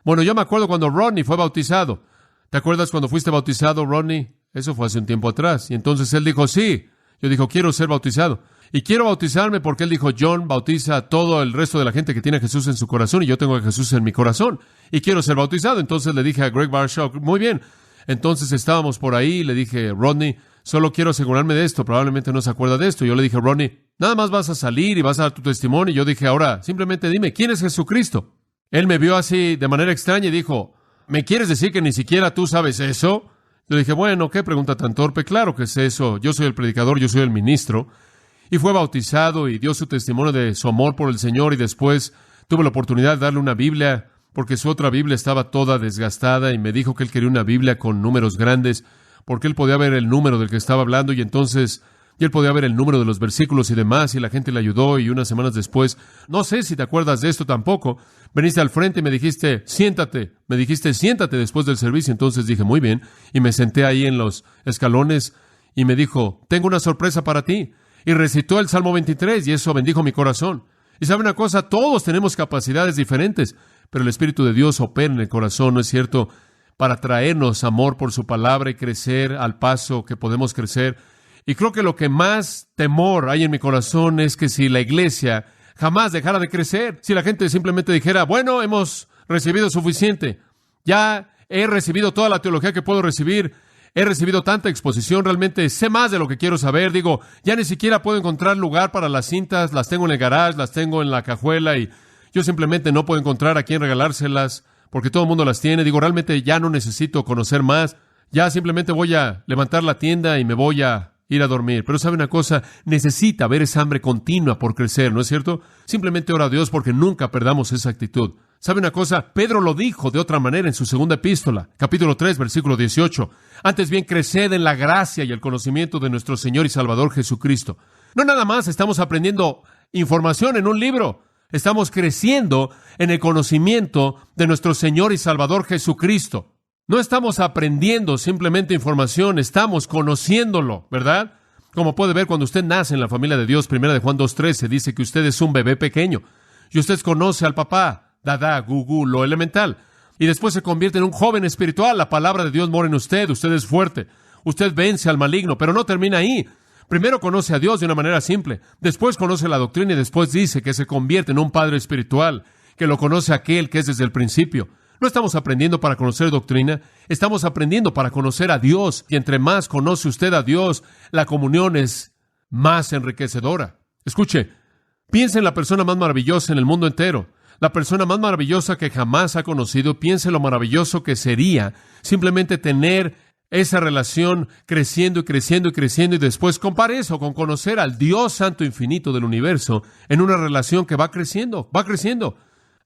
Bueno, yo me acuerdo cuando Rodney fue bautizado. ¿Te acuerdas cuando fuiste bautizado, Rodney? Eso fue hace un tiempo atrás. Y entonces él dijo, sí. Yo dijo, quiero ser bautizado. Y quiero bautizarme porque él dijo, John bautiza a todo el resto de la gente que tiene a Jesús en su corazón y yo tengo a Jesús en mi corazón. Y quiero ser bautizado. Entonces le dije a Greg Barshaw, muy bien. Entonces estábamos por ahí y le dije, Rodney, solo quiero asegurarme de esto. Probablemente no se acuerda de esto. Yo le dije, Rodney, nada más vas a salir y vas a dar tu testimonio. Y yo dije, ahora, simplemente dime, ¿quién es Jesucristo? Él me vio así de manera extraña y dijo, ¿me quieres decir que ni siquiera tú sabes eso? Yo dije, bueno, ¿qué pregunta tan torpe? Claro que es eso. Yo soy el predicador, yo soy el ministro. Y fue bautizado y dio su testimonio de su amor por el Señor y después tuve la oportunidad de darle una Biblia porque su otra Biblia estaba toda desgastada y me dijo que él quería una Biblia con números grandes porque él podía ver el número del que estaba hablando y entonces él podía ver el número de los versículos y demás y la gente le ayudó y unas semanas después, no sé si te acuerdas de esto tampoco, veniste al frente y me dijiste, siéntate después del servicio. Entonces dije, muy bien, y me senté ahí en los escalones y me dijo, tengo una sorpresa para ti. Y recitó el Salmo 23 y eso bendijo mi corazón. Y sabe una cosa, todos tenemos capacidades diferentes, pero el Espíritu de Dios opera en el corazón, ¿no es cierto?, para traernos amor por su palabra y crecer al paso que podemos crecer. Y creo que lo que más temor hay en mi corazón es que si la iglesia jamás dejara de crecer, si la gente simplemente dijera, bueno, hemos recibido suficiente, ya he recibido toda la teología que puedo recibir, he recibido tanta exposición, realmente sé más de lo que quiero saber. Digo, ya ni siquiera puedo encontrar lugar para las cintas, las tengo en el garage, las tengo en la cajuela y yo simplemente no puedo encontrar a quién regalárselas porque todo el mundo las tiene. Digo, realmente ya no necesito conocer más, ya simplemente voy a levantar la tienda y me voy a ir a dormir. Pero ¿sabe una cosa? Necesita haber esa hambre continua por crecer, ¿no es cierto? Simplemente ora a Dios porque nunca perdamos esa actitud. ¿Sabe una cosa? Pedro lo dijo de otra manera en su segunda epístola, capítulo 3, versículo 18. Antes bien, creced en la gracia y el conocimiento de nuestro Señor y Salvador Jesucristo. No nada más estamos aprendiendo información en un libro. Estamos creciendo en el conocimiento de nuestro Señor y Salvador Jesucristo. No estamos aprendiendo simplemente información, estamos conociéndolo, ¿verdad? Como puede ver, cuando usted nace en la familia de Dios, 1 de Juan 2:13, dice que usted es un bebé pequeño. Y usted conoce al papá, dada, gugu, lo elemental. Y después se convierte en un joven espiritual. La palabra de Dios mora en usted. Usted es fuerte. Usted vence al maligno, pero no termina ahí. Primero conoce a Dios de una manera simple. Después conoce la doctrina y después dice que se convierte en un padre espiritual, que lo conoce aquel que es desde el principio. No estamos aprendiendo para conocer doctrina, estamos aprendiendo para conocer a Dios. Y entre más conoce usted a Dios, la comunión es más enriquecedora. Escuche, piense en la persona más maravillosa en el mundo entero. La persona más maravillosa que jamás ha conocido. Piense lo maravilloso que sería simplemente tener esa relación creciendo y creciendo y creciendo, y después compare eso con conocer al Dios Santo Infinito del universo en una relación que va creciendo.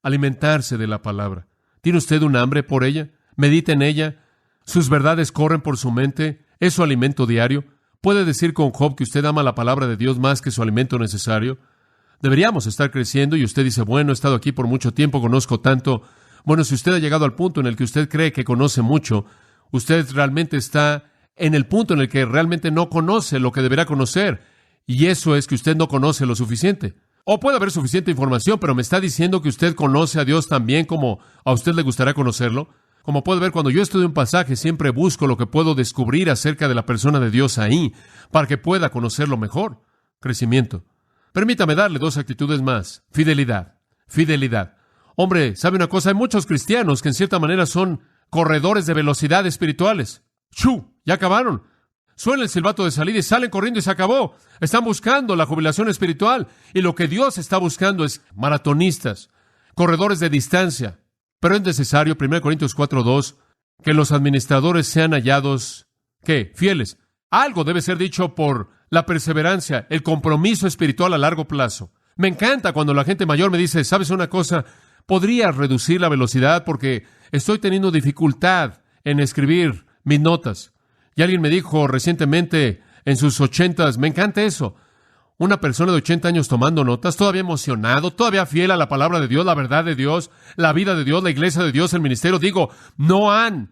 Alimentarse de la palabra. ¿Tiene usted un hambre por ella? Medita en ella. Sus verdades corren por su mente. ¿Es su alimento diario? ¿Puede decir con Job que usted ama la palabra de Dios más que su alimento necesario? Deberíamos estar creciendo, y usted dice, bueno, he estado aquí por mucho tiempo, conozco tanto. Bueno, si usted ha llegado al punto en el que usted cree que conoce mucho, usted realmente está en el punto en el que realmente no conoce lo que deberá conocer. Y eso es que usted no conoce lo suficiente. O puede haber suficiente información, pero me está diciendo que usted conoce a Dios tan bien como a usted le gustaría conocerlo. Como puede ver, cuando yo estudio un pasaje, siempre busco lo que puedo descubrir acerca de la persona de Dios ahí, para que pueda conocerlo mejor. Crecimiento. Permítame darle 2 actitudes más. Fidelidad. Hombre, ¿sabe una cosa? Hay muchos cristianos que en cierta manera son corredores de velocidad espirituales. ¡Chu! Ya acabaron. Suena el silbato de salida y salen corriendo y se acabó. Están buscando la jubilación espiritual, y lo que Dios está buscando es maratonistas, corredores de distancia. Pero es necesario, 1 Corintios 4:2, que los administradores sean hallados, ¿qué? Fieles. Algo debe ser dicho por la perseverancia, el compromiso espiritual a largo plazo. Me encanta cuando la gente mayor me dice, ¿sabes una cosa? ¿Podrías reducir la velocidad porque estoy teniendo dificultad en escribir mis notas? Y alguien me dijo recientemente, en sus 80s, me encanta eso. Una persona de 80 años tomando notas, todavía emocionado, todavía fiel a la palabra de Dios, la verdad de Dios, la vida de Dios, la iglesia de Dios, el ministerio. Digo, no han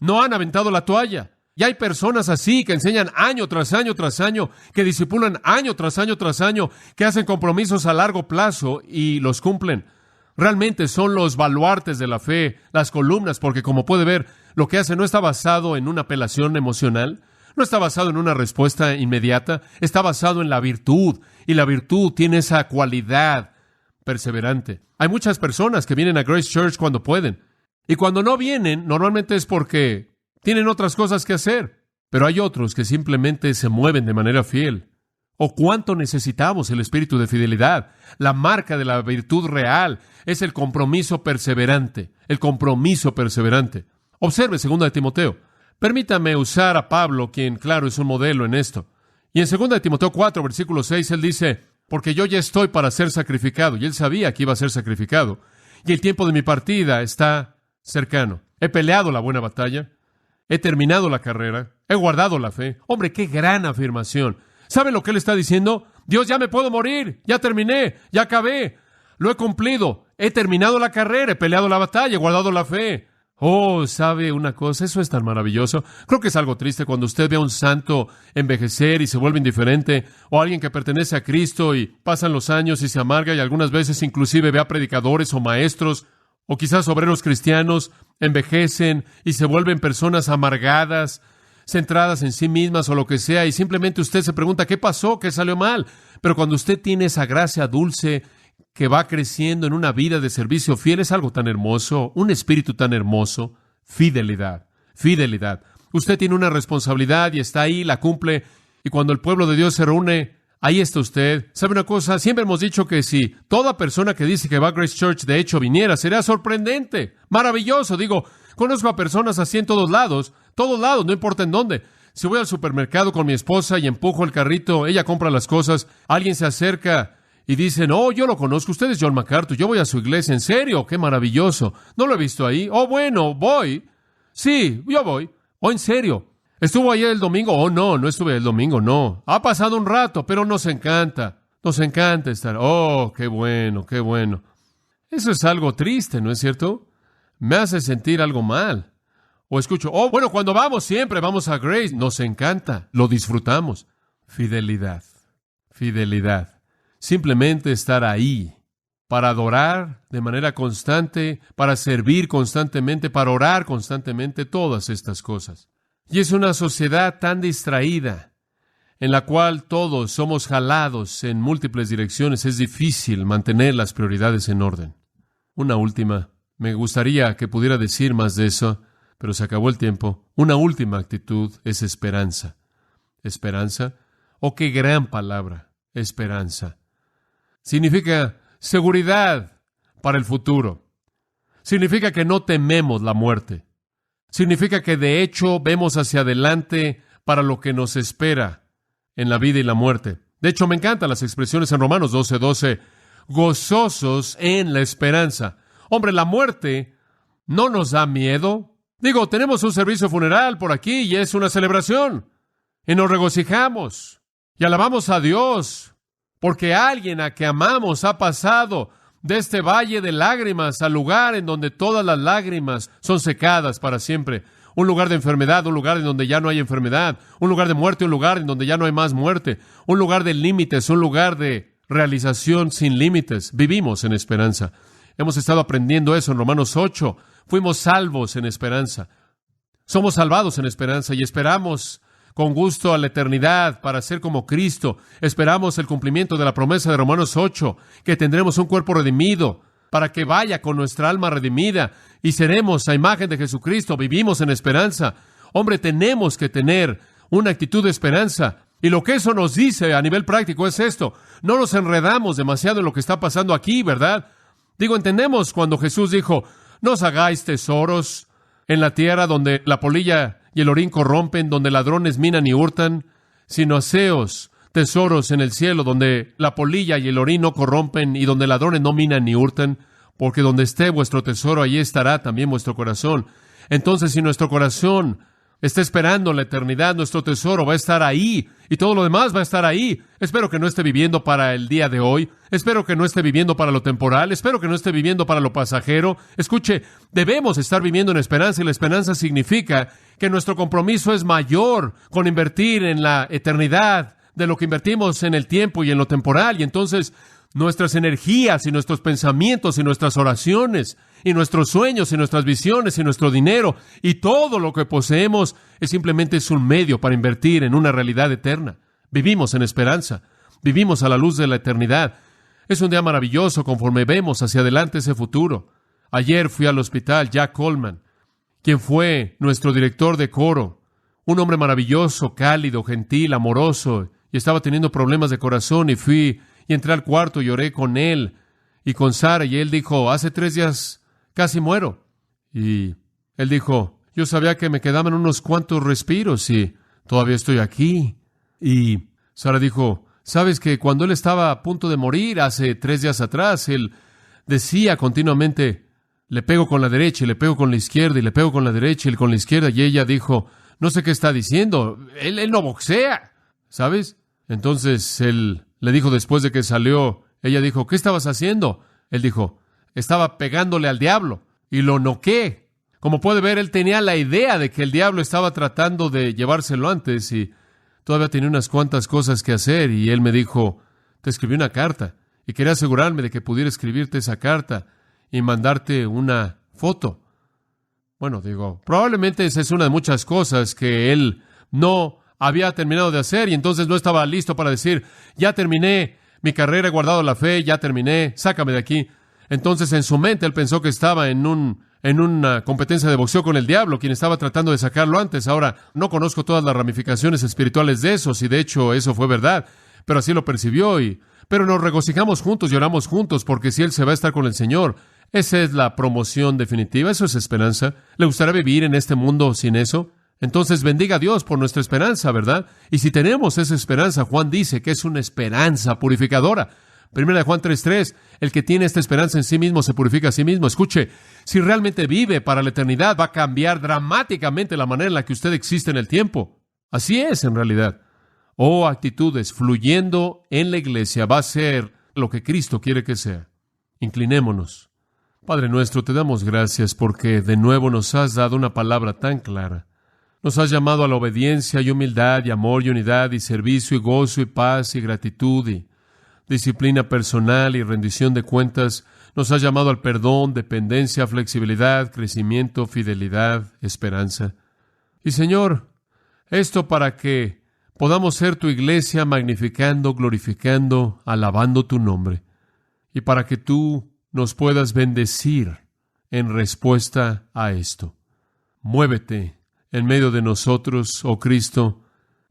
aventado la toalla. Y hay personas así que enseñan año tras año tras año, que discipulan año tras año tras año, que hacen compromisos a largo plazo y los cumplen. Realmente son los baluartes de la fe, las columnas, porque como puede ver, lo que hace no está basado en una apelación emocional, no está basado en una respuesta inmediata, está basado en la virtud, y la virtud tiene esa cualidad perseverante. Hay muchas personas que vienen a Grace Church cuando pueden, y cuando no vienen, normalmente es porque tienen otras cosas que hacer, pero hay otros que simplemente se mueven de manera fiel. ¿O cuánto necesitamos el espíritu de fidelidad? La marca de la virtud real es el compromiso perseverante. Observe 2 de Timoteo. Permítame usar a Pablo, quien, claro, es un modelo en esto. Y en 2 de Timoteo 4, versículo 6, él dice, porque yo ya estoy para ser sacrificado. Y él sabía que iba a ser sacrificado. Y el tiempo de mi partida está cercano. He peleado la buena batalla. He terminado la carrera. He guardado la fe. Hombre, qué gran afirmación. ¿Saben lo que él está diciendo? Dios, ya me puedo morir, ya terminé, ya acabé, lo he cumplido, he terminado la carrera, he peleado la batalla, he guardado la fe. Oh, ¿sabe una cosa? Eso es tan maravilloso. Creo que es algo triste cuando usted ve a un santo envejecer y se vuelve indiferente, o a alguien que pertenece a Cristo y pasan los años y se amarga, y algunas veces inclusive ve a predicadores o maestros, o quizás obreros cristianos, envejecen y se vuelven personas amargadas, centradas en sí mismas o lo que sea, y simplemente usted se pregunta, ¿qué pasó? ¿Qué salió mal? Pero cuando usted tiene esa gracia dulce que va creciendo en una vida de servicio fiel, es algo tan hermoso, un espíritu tan hermoso. Fidelidad. Usted tiene una responsabilidad y está ahí, la cumple, y cuando el pueblo de Dios se reúne, ahí está usted. ¿Sabe una cosa? Siempre hemos dicho que si toda persona que dice que va a Grace Church de hecho viniera, sería sorprendente, maravilloso. Digo, conozco a personas así en todos lados, no importa en dónde. Si voy al supermercado con mi esposa y empujo el carrito, ella compra las cosas, alguien se acerca y dice, no, yo lo conozco, usted es John MacArthur, yo voy a su iglesia, ¿en serio? ¡Qué maravilloso! ¿No lo he visto ahí? Oh, bueno, voy. Sí, yo voy. Oh, ¿en serio? ¿Estuvo ayer el domingo? Oh, no estuve el domingo, no. Ha pasado un rato, pero nos encanta estar. Oh, qué bueno. Eso es algo triste, ¿no es cierto? Me hace sentir algo mal. O escucho, oh, bueno, cuando vamos siempre vamos a Grace. Nos encanta, lo disfrutamos. Fidelidad. Simplemente estar ahí para adorar de manera constante, para servir constantemente, para orar constantemente, todas estas cosas. Y es una sociedad tan distraída, en la cual todos somos jalados en múltiples direcciones. Es difícil mantener las prioridades en orden. Una última. Me gustaría que pudiera decir más de eso, pero se acabó el tiempo. Una última actitud es esperanza. ¿Esperanza? ¡Oh, qué gran palabra! Esperanza. Significa seguridad para el futuro. Significa que no tememos la muerte. Significa que de hecho vemos hacia adelante para lo que nos espera en la vida y la muerte. De hecho, me encantan las expresiones en Romanos 12:12. Gozosos en la esperanza. Hombre, la muerte no nos da miedo. Digo, tenemos un servicio funeral por aquí y es una celebración. Y nos regocijamos y alabamos a Dios porque alguien a que amamos ha pasado de este valle de lágrimas al lugar en donde todas las lágrimas son secadas para siempre. Un lugar de enfermedad, un lugar en donde ya no hay enfermedad. Un lugar de muerte, un lugar en donde ya no hay más muerte. Un lugar de límites, un lugar de realización sin límites. Vivimos en esperanza. Hemos estado aprendiendo eso en Romanos 8. Fuimos salvos en esperanza. Somos salvados en esperanza y esperamos con gusto a la eternidad para ser como Cristo. Esperamos el cumplimiento de la promesa de Romanos 8, que tendremos un cuerpo redimido para que vaya con nuestra alma redimida y seremos a imagen de Jesucristo. Vivimos en esperanza. Hombre, tenemos que tener una actitud de esperanza. Y lo que eso nos dice a nivel práctico es esto. No nos enredamos demasiado en lo que está pasando aquí, ¿verdad? Digo, entendemos cuando Jesús dijo, no os hagáis tesoros en la tierra donde la polilla y el orín corrompen, donde ladrones minan y hurtan, sino haceos tesoros en el cielo, donde la polilla y el orín no corrompen y donde ladrones no minan ni hurtan, porque donde esté vuestro tesoro, allí estará también vuestro corazón. Entonces, si nuestro corazón está esperando la eternidad, nuestro tesoro va a estar ahí y todo lo demás va a estar ahí. Espero que no esté viviendo para el día de hoy. Espero que no esté viviendo para lo temporal. Espero que no esté viviendo para lo pasajero. Escuche, debemos estar viviendo en esperanza y la esperanza significa que nuestro compromiso es mayor con invertir en la eternidad de lo que invertimos en el tiempo y en lo temporal. Y entonces nuestras energías y nuestros pensamientos y nuestras oraciones y nuestros sueños y nuestras visiones y nuestro dinero y todo lo que poseemos simplemente es un medio para invertir en una realidad eterna. Vivimos en esperanza. Vivimos a la luz de la eternidad. Es un día maravilloso conforme vemos hacia adelante ese futuro. Ayer fui al hospital Jack Coleman, quien fue nuestro director de coro. Un hombre maravilloso, cálido, gentil, amoroso, y estaba teniendo problemas de corazón y fui y entré al cuarto y oré con él y con Sara y él dijo, hace 3 días casi muero. Y él dijo, yo sabía que me quedaban unos cuantos respiros y todavía estoy aquí. Y Sara dijo, sabes que cuando él estaba a punto de morir hace 3 días atrás, él decía continuamente, le pego con la derecha y le pego con la izquierda y le pego con la derecha y con la izquierda. Y ella dijo, no sé qué está diciendo, él no boxea, ¿sabes? Entonces él le dijo después de que salió, ella dijo, ¿qué estabas haciendo? Él dijo, estaba pegándole al diablo y lo noqué. Como puede ver, él tenía la idea de que el diablo estaba tratando de llevárselo antes y todavía tenía unas cuantas cosas que hacer y él me dijo, te escribí una carta y quería asegurarme de que pudiera escribirte esa carta y mandarte una foto. Bueno, digo, probablemente esa es una de muchas cosas que él no había terminado de hacer y entonces no estaba listo para decir, ya terminé mi carrera, he guardado la fe, ya terminé, sácame de aquí. Entonces en su mente él pensó que estaba en una competencia de boxeo con el diablo, quien estaba tratando de sacarlo antes. Ahora, no conozco todas las ramificaciones espirituales de eso, si de hecho eso fue verdad, pero así lo percibió. Pero nos regocijamos juntos y oramos juntos, porque si él se va a estar con el Señor, esa es la promoción definitiva, eso es esperanza. ¿Le gustaría vivir en este mundo sin eso? Entonces bendiga a Dios por nuestra esperanza, ¿verdad? Y si tenemos esa esperanza, Juan dice que es una esperanza purificadora. Primera de Juan 3:3, el que tiene esta esperanza en sí mismo se purifica a sí mismo. Escuche, si realmente vive para la eternidad, va a cambiar dramáticamente la manera en la que usted existe en el tiempo. Así es, en realidad. Actitudes fluyendo en la iglesia va a ser lo que Cristo quiere que sea. Inclinémonos. Padre nuestro, te damos gracias porque de nuevo nos has dado una palabra tan clara. Nos has llamado a la obediencia y humildad y amor y unidad y servicio y gozo y paz y gratitud y disciplina personal y rendición de cuentas. Nos has llamado al perdón, dependencia, flexibilidad, crecimiento, fidelidad, esperanza. Y Señor, esto para que podamos ser tu iglesia magnificando, glorificando, alabando tu nombre. Y para que tú nos puedas bendecir en respuesta a esto. Muévete en medio de nosotros, oh Cristo,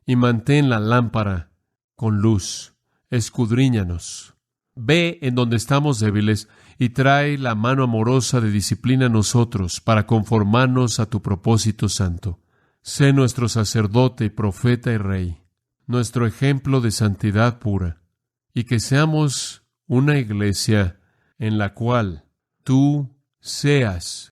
y mantén la lámpara con luz. Escudriñanos. Ve en donde estamos débiles y trae la mano amorosa de disciplina a nosotros para conformarnos a tu propósito santo. Sé nuestro sacerdote, profeta y rey, nuestro ejemplo de santidad pura, y que seamos una iglesia en la cual tú seas